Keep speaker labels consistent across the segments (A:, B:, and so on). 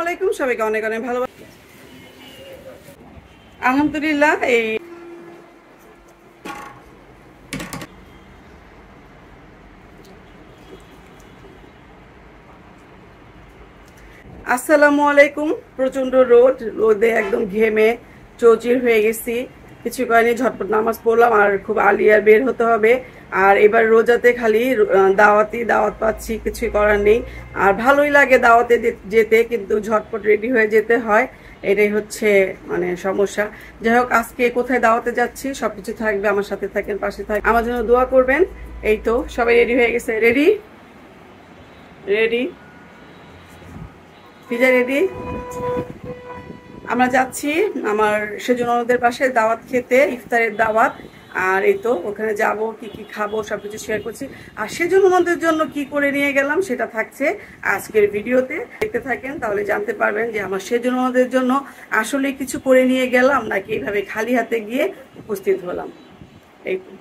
A: আলাইকুম, সবাইকে অনেক অনেক ভালোবাসা। আলহামদুলিল্লাহ। আসসালামু আলাইকুম। প্রচন্ড রোদে একদম ঘেমে চৌচির হয়ে গেছি। কিছু করেনি, ঝটপট নামাজ পড়লাম আর খুব আলিয়া বের হতে হবে। আর এবার রোজাতে খালি দাওয়াত পাচ্ছি, কিছু করার নেই। আর ভালোই লাগে দাওয়াতে যেতে, কিন্তু ঝটপট রেডি হয়ে যেতে হয়, এটাই হচ্ছে মানে সমস্যা। যাই হোক, আজকে কোথায় দাওয়াতে যাচ্ছি সবকিছু থাকবে, আমার সাথে থাকেন, পাশে থাকেন, আমার জন্য দোয়া করবেন। এই তো সবাই রেডি হয়ে গেছে। Ready ready pizza ready. আমরা যাচ্ছি আমার সেজনদের পাশে দাওয়াত খেতে, ইফতারের দাওয়াত। আর এই তো ওখানে যাব, কি কি খাবো সবকিছু শেয়ার করছি। আর সেজনদের জন্য কি করে নিয়ে গেলাম সেটা থাকছে আজকের ভিডিওতে, দেখতে থাকেন, তাহলে জানতে পারবেন যে আমার সেজনদের জন্য আসলে কিছু করে নিয়ে গেলাম নাকি এইভাবে খালি হাতে গিয়ে উপস্থিত হলাম। এই তো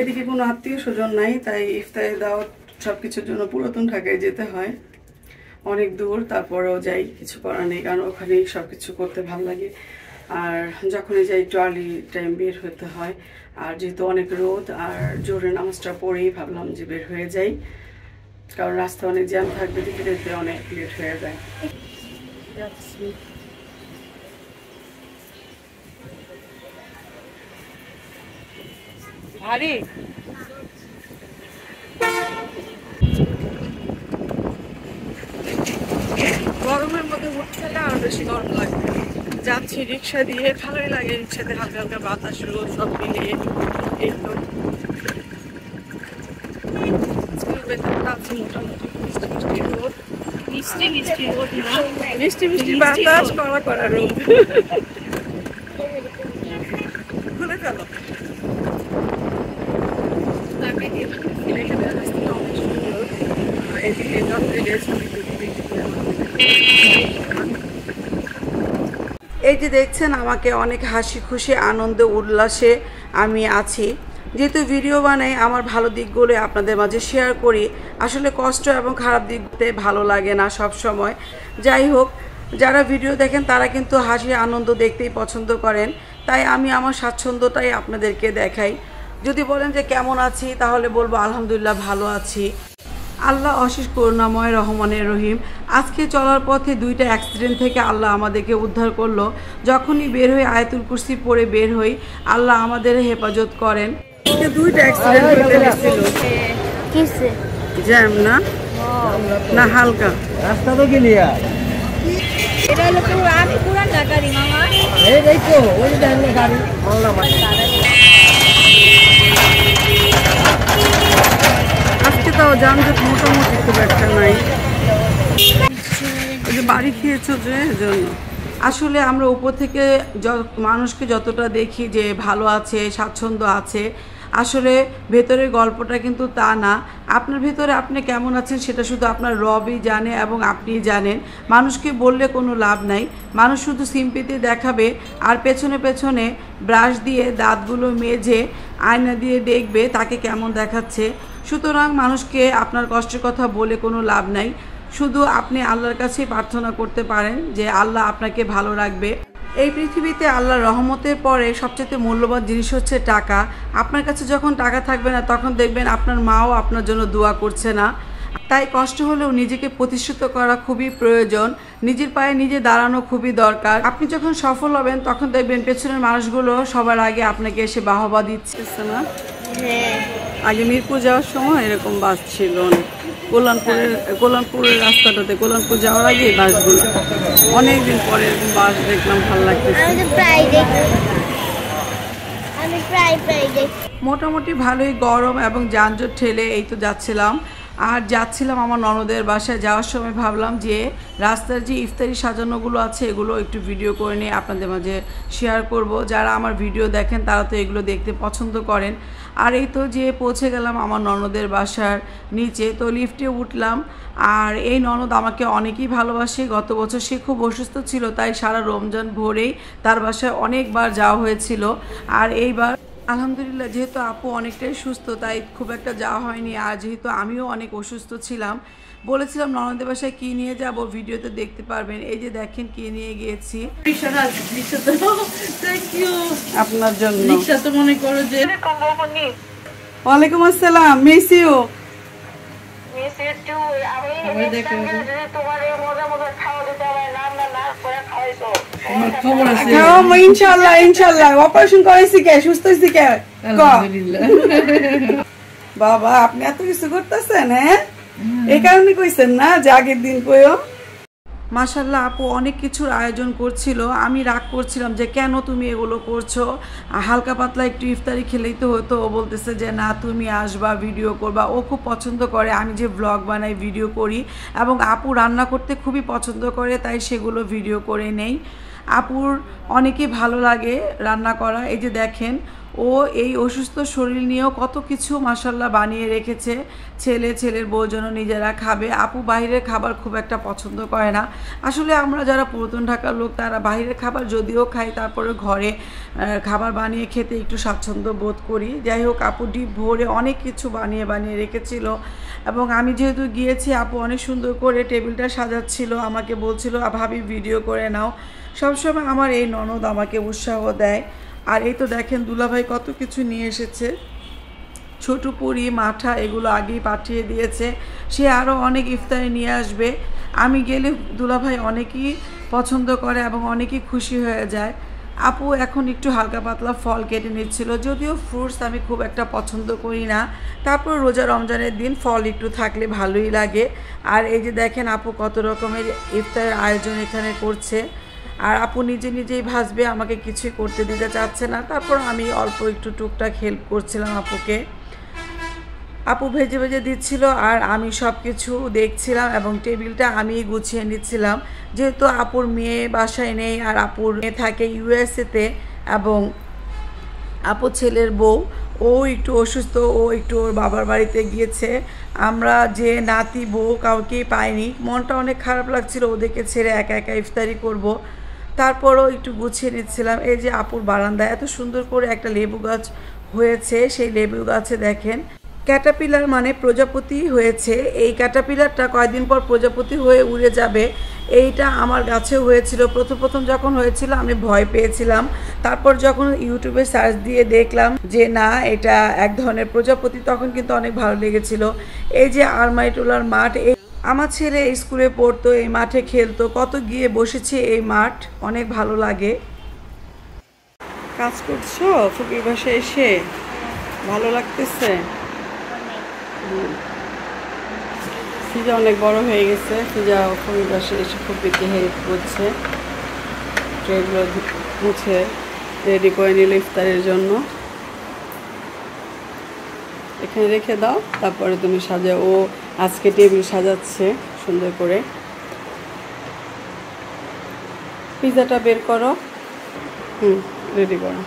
A: এদিকে কোনো আত্মীয় স্বজন নাই, তাই ইফতারের দাওয়াত সবকিছুর জন্য পুরাতন ঢাকায় যেতে হয়, অনেক দূর। তারপরেও যাই, কিছু করার নেই, কারণ ওখানেই সবকিছু করতে ভালো লাগে। আর যখনই যাই একটু আর্লি টাইম বের হতে হয়। আর যেহেতু অনেক রোদ, আর জোরে নামাজটা পড়েই ভাবলাম যে বের হয়ে যাই, কারণ রাস্তা অনেক জ্যাম থাকবে, দেখতে দেখতে অনেক লেট হয়ে যায়। ভারী গরমের মধ্যে ঘুরতে গেলে আরো বেশি গরম লাগে। যাচ্ছি রিক্সা দিয়ে, ভালোই লাগে, রিক্সাতে হালকা হালকা বাতাস, রোদ সব মিলিয়ে। এই তো মোটামুটি মিষ্টি মিষ্টি রোদ, মিষ্টি মিষ্টি বাতাস, কড়া কড়া রোদ। খুলে ফেলো। এই যে দেখছেন, আমাকে অনেক হাসি খুশি আনন্দ উল্লাসে আমি আছি। যেহেতু ভিডিও বানাই, আমার ভালো দিকগুলো আপনাদের মাঝে শেয়ার করি। আসলে কষ্ট এবং খারাপ দিকতে ভালো লাগে না সব সময়। যাই হোক, যারা ভিডিও দেখেন তারা কিন্তু হাসি আনন্দ দেখতেই পছন্দ করেন, তাই আমি আমার স্বাচ্ছন্দ্যটাই আপনাদেরকে দেখাই। যদি বলেন যে কেমন আছি, তাহলে বলবো আলহামদুলিল্লাহ ভালো আছি। আল্লাহ অশেষ করুণাময়, রহমানের রহিম। আজকে চলার পথে দুইটা অ্যাক্সিডেন্ট থেকে আল্লাহ আমাদেরকে উদ্ধার করলো। যখনই বের হই আয়াতুল কুরসি পড়ে বের হই, আল্লাহ আমাদের হেফাজত করেন। দুইটা অ্যাক্সিডেন্ট হতে গেছিল, কিসে জ্যাম না না হালকা রাস্তা তো ক্লিয়ার। এটা হলো পুরো আমি পুরান ঢাকারি মামা, এই দেখো ওই যে দেখো গাড়ি আল্লাহ মানে। আজকে তাও যানজট মোটামুটি খুব একটা নাই। ওই যে বাড়ি খেয়েছো যে জন্য। আসলে আমরা উপর থেকে মানুষকে যতটা দেখি যে ভালো আছে, স্বাচ্ছন্দ্য আছে, আসলে ভেতরের গল্পটা কিন্তু তা না। আপনার ভেতরে আপনি কেমন আছেন সেটা শুধু আপনার রবই জানে এবং আপনিই জানেন। মানুষকে বললে কোনো লাভ নাই, মানুষ শুধু সিম্পিতে দেখাবে আর পেছনে পেছনে ব্রাশ দিয়ে দাঁতগুলো মেজে আয়না দিয়ে দেখবে তাকে কেমন দেখাচ্ছে। সুতরাং মানুষকে আপনার কষ্টের কথা বলে কোনো লাভ নাই। শুধু আপনি আল্লাহর কাছেই প্রার্থনা করতে পারেন যে আল্লাহ আপনাকে ভালো রাখবে। এই পৃথিবীতে আল্লাহর রহমতের পরে সবচেয়ে মূল্যবান জিনিস হচ্ছে টাকা। আপনার কাছে যখন টাকা থাকবে না, তখন দেখবেন আপনার মাও আপনার জন্য দোয়া করছে না। তাই কষ্ট হলেও নিজেকে প্রতিষ্ঠিত করা খুবই প্রয়োজন, নিজের পায়ে নিজে দাঁড়ানো খুবই দরকার। আপনি যখন সফল হবেন, তখন দেখবেন পেছনের মানুষগুলো সবার আগে আপনাকে এসে বাহবা দিচ্ছে না। আগে মিরপুর যাওয়ার সময় এরকম বাস ছিল, কল্যাণপুরের রাস্তাটাতে, কল্যাণপুর যাওয়ার আগে বাসগুলো, অনেকদিন পরে এরকম বাস দেখলাম, ভালো লাগতেছে। মোটামুটি ভালোই গরম এবং যানজট ঠেলে এই তো যাচ্ছিলাম। আর যাচ্ছিলাম আমার ননদের বাসায়। যাওয়ার সময় ভাবলাম যে রাস্তার যে ইফতারি সাজানোগুলো আছে এগুলো একটু ভিডিও করে নিয়ে আপনাদের মাঝে শেয়ার করব। যারা আমার ভিডিও দেখেন তারা তো এগুলো দেখতে পছন্দ করেন। আর এই তো যে পৌঁছে গেলাম আমার ননদের বাসার নিচে, তো লিফটে উঠলাম। আর এই ননদ আমাকে অনেকই ভালোবাসে। গত বছর সে খুব অসুস্থ ছিল, তাই সারা রমজান ভোরেই তার বাসায় অনেকবার যাওয়া হয়েছিল। আর এইবার আলহামদুলিল্লাহ, যেহেতু আপু অনেকটাই সুস্থ তাই খুব একটা যাওয়া হয়নি। আর যেহেতু আমিও অনেক অসুস্থ ছিলাম, বলেছিলাম ননদের বাসায় কী নিয়ে যাব ভিডিওতে দেখতে পারবেন। এই যে দেখেন কী নিয়ে গিয়েছি আপনার জন্য। মনে করো যে ওয়ালাইকুম আসসালাম, মিস ইউ। ইনশাল্লাহ ইনশাল্লাহ অপারেশন করাইছি কে, সুস্থ হয়েছি কে? বাবা আপনি এত কিছু করতেছেন, হ্যাঁ এই কারণে কইছেন না যে আগের দিন কইও। মাশাল্লাহ আপু অনেক কিছুর আয়োজন করছিল, আমি রাগ করছিলাম যে কেন তুমি এগুলো করছো, হালকা পাতলা একটু ইফতারি খেলেই তো হতো। ও বলতেছে যে না তুমি আসবা, ভিডিও করবা। ও খুব পছন্দ করে আমি যে ব্লগ বানাই, ভিডিও করি, এবং আপু রান্না করতে খুবই পছন্দ করে, তাই সেগুলো ভিডিও করে নেই। আপুর অনেকই ভালো লাগে রান্না করা। এই যে দেখেন ও এই অসুস্থ শরীর নিয়েও কত কিছু মাশাল্লাহ বানিয়ে রেখেছে, ছেলের বউ যেন নিজেরা খাবে। আপু বাইরের খাবার খুব একটা পছন্দ করে না। আসলে আমরা যারা পুরাতন ঢাকার লোক তারা বাইরের খাবার যদিও খাই, তারপরে ঘরে খাবার বানিয়ে খেতে একটু স্বাচ্ছন্দ্য বোধ করি। যাই হোক আপু ডিপ ভরে অনেক কিছু বানিয়ে রেখেছিল, এবং আমি যেহেতু গিয়েছি আপু অনেক সুন্দর করে টেবিলটা সাজাচ্ছিল, আমাকে বলছিল ভাবি ভিডিও করে নাও। সবসময় আমার এই ননদ আমাকে উৎসাহ দেয়। আর এই তো দেখেন দুলাভাই কত কিছু নিয়ে এসেছে, ছোট পুরি, মাঠা, এগুলো আগেই পাঠিয়ে দিয়েছে। সে আরও অনেক ইফতারি নিয়ে আসবে। আমি গেলে দুলাভাই অনেকই পছন্দ করে এবং অনেকই খুশি হয়ে যায়। আপু এখন একটু হালকা পাতলা ফল কেটে নিচ্ছিল, যদিও ফ্রুটস আমি খুব একটা পছন্দ করি না, তারপর রোজা রমজানের দিন ফল একটু থাকলে ভালোই লাগে। আর এই যে দেখেন আপু কত রকমের ইফতারের আয়োজন এখানে করছে। আর আপু নিজেই ভাজবে, আমাকে কিছুই করতে দিতে চাচ্ছে না। তারপর আমি অল্প একটু টুকটাক হেল্প করছিলাম আপুকে। আপু ভেজে দিচ্ছিল আর আমি সব কিছু দেখছিলাম, এবং টেবিলটা আমি গুছিয়ে নিচ্ছিলাম। যেহেতু আপুর মেয়ে বাসায় নেই, আর আপুর মেয়ে থাকে ইউএসএতে, এবং আপুর ছেলের বউ ও একটু অসুস্থ, ও একটু ওর বাবার বাড়িতে গিয়েছে। আমরা যে নাতি বউ কাউকেই পাইনি, মনটা অনেক খারাপ লাগছিল ওদেরকে ছেড়ে একা একা ইফতারি করব। তারপরও একটু গুছিয়ে নিচ্ছিলাম। এই যে আপুর বারান্দায় এত সুন্দর করে একটা লেবু গাছ হয়েছে, সেই লেবু গাছে দেখেন ক্যাটাপিলার মানে প্রজাপতি হয়েছে। এই ক্যাটাপিলারটা কয়েকদিন পর প্রজাপতি হয়ে উড়ে যাবে। এইটা আমার গাছে হয়েছিল। প্রথম যখন হয়েছিল আমি ভয় পেয়েছিলাম, তারপর যখন ইউটিউবে সার্চ দিয়ে দেখলাম যে না এটা এক ধরনের প্রজাপতি, তখন কিন্তু অনেক ভালো লেগেছিল। এই যে আরমাইটোলার মাঠ, এই আমার ছেলে স্কুলে পড়তো, এই মাঠে খেলতো, কত গিয়ে বসেছি এই মাঠ, অনেক ভালো লাগে। কাজ করছো ফুপির বাসায় এসে, ভালো লাগতেছে? ফিজা অনেক বড় হয়ে গেছে, ফিজা ফুপির বাসায় এসে ফুপিকে হেল্প করছে, ট্রেগুলো মুছে রেডি করে নিল ইফতারের জন্য। এখানে রেখে দাও, তারপরে তুমি সাজাও। ও আজকে টেবিল সাজাচ্ছে সুন্দর করে। পিজাটা বের করো, রেডি করো।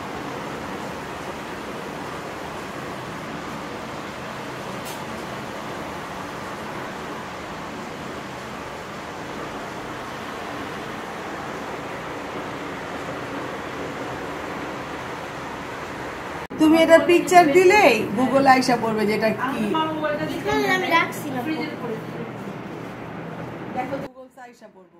A: তুমি এটা পিকচার দিলেই গুগল আইসা পড়বে যেটা কি। আমি রাখছিলাম, দেখো গুগল আইসা পড়বো।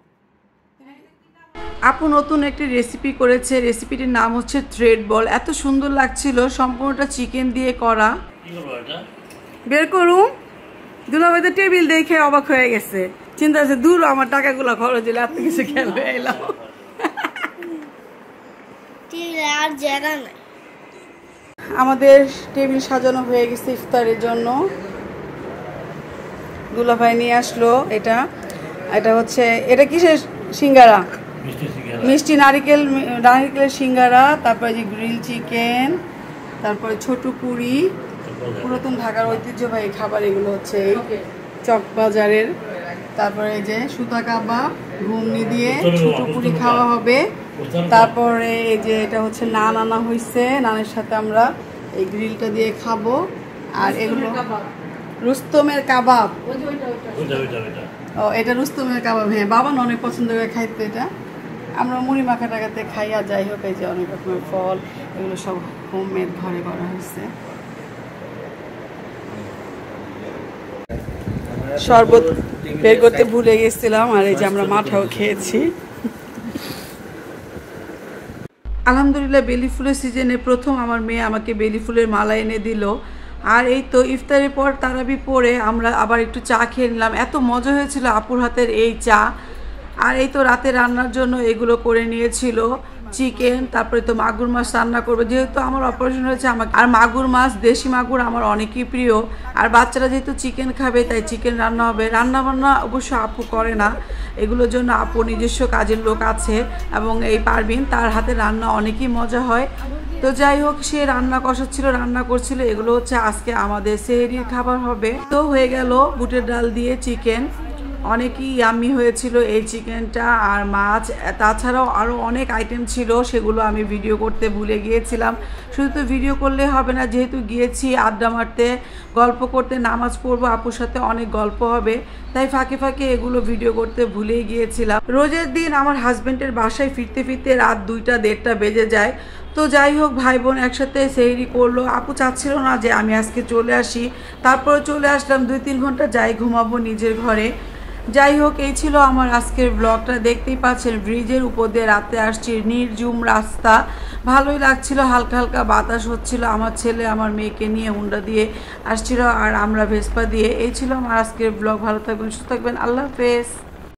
A: আপু নতুন একটি রেসিপি করেছে, রেসিপিটির নাম হচ্ছে থ্রেড বল। এত সুন্দর লাগছিল, সম্পূর্ণটা চিকেন দিয়ে করা। বের করুন, দুলাভাইদের টেবিল দেখে অবাক হয়ে গেছে, চিন্তা আছে দূর আমার টাকাগুলো খরচ দিলে এত কিছু খেয়াল হয়ে এলাম। আর জায়গা নাই। আমাদের টেবিল সাজানো হয়ে গেছে ইফতারের জন্য। দুলাভাই নিয়ে আসলো এটা, এটা হচ্ছে এটা কিসের সিঙ্গারা? মিষ্টি নারিকেলের সিঙ্গারা, তারপরে যে গ্রিল চিকেন, তারপরে ছোট পুরি, পুরাতন ঢাকার ঐতিহ্যবাহী খাবার এগুলো হচ্ছে এই চকবাজারের। তারপরে এই যে সুতা কাবাব, ঘুগনি দিয়ে ছোট পুরি খাওয়া হবে। তারপরে এই যে এটা হচ্ছে নান আনা হয়েছে, নানের সাথে আমরা এই গ্রিলটা দিয়ে খাবো। আর এগুলো রুস্তমের কাবাব। ও এটা রুস্তমের কাবাব, হ্যাঁ বাবা না অনেক পছন্দ করে খাইতে এটা। আমরা মুড়ি মাখা টাকাতে খাই। আর যাই হোক এই যে অনেক রকমের ফল, এগুলো সব হোমমেড ঘরে করা হয়েছে। শরবত বের করতে ভুলে গেছিলাম, আর এই যে আমরা মাঠাও খেয়েছি। আলহামদুলিল্লাহ, বেলি ফুলের সিজনে প্রথম আমার মেয়ে আমাকে বেলি ফুলের মালা এনে দিল। আর এই তো ইফতারের পর তারাবি পরে আমরা আবার একটু চা খেয়ে নিলাম। এত মজা হয়েছিল আপুর হাতের এই চা। আর এই তো রাতে রান্নার জন্য এগুলো করে নিয়েছিল, চিকেন, তারপরে তো মাগুর মাছ রান্না করবে, যেহেতু আমার অপারেশন হয়েছে। আমাকে আর মাগুর মাছ, দেশি মাগুর আমার অনেকই প্রিয়। আর বাচ্চারা যেহেতু চিকেন খাবে, তাই চিকেন রান্না হবে। রান্না বান্না অবশ্য আপু করে না, এগুলোর জন্য আপুর নিজস্ব কাজের লোক আছে, এবং এই পারবিন, তার হাতে রান্না অনেকই মজা হয়। তো যাই হোক, সে রান্না কষাচ্ছিল, রান্না করছিল। এগুলো হচ্ছে আজকে আমাদের সেহরির খাবার হবে। তো হয়ে গেল বুটের ডাল দিয়ে চিকেন, অনেকই ইয়াম্মি হয়েছিল এই চিকেনটা আর মাছ। তাছাড়াও আরও অনেক আইটেম ছিল, সেগুলো আমি ভিডিও করতে ভুলে গিয়েছিলাম। শুধু তো ভিডিও করলে হবে না, যেহেতু গিয়েছি আড্ডা মারতে, গল্প করতে, নামাজ পড়বো, আপুর সাথে অনেক গল্প হবে, তাই ফাঁকে ফাঁকে এগুলো ভিডিও করতে ভুলেই গিয়েছিলাম। রোজের দিন আমার হাজব্যান্ডের বাসায় ফিরতে ফিরতে রাত 2টা 1:30 বেজে যায়। তো যাই হোক, ভাই বোন একসাথে সেহরি করলো। আপু চাচ্ছিল না যে আমি আজকে চলে আসি, তারপরে চলে আসলাম। 2-3 ঘন্টা যাই ঘুমাবো নিজের ঘরে। যাই হোক, এই ছিল আমার আজকের ব্লগটা। দেখতেই পাচ্ছেন ব্রিজের উপর দিয়ে রাতে আসছি, নির্জুম রাস্তা, ভালোই লাগছিল, হালকা হালকা বাতাস হচ্ছিল। আমার ছেলে আমার মেয়েকে নিয়ে হুন্ডা দিয়ে আসছিল, আর আমরা ভেসপা দিয়ে। এই ছিল আমার আজকের ব্লগ। ভালো থাকবেন, সুস্থ থাকবেন, আল্লাহ হাফেজ।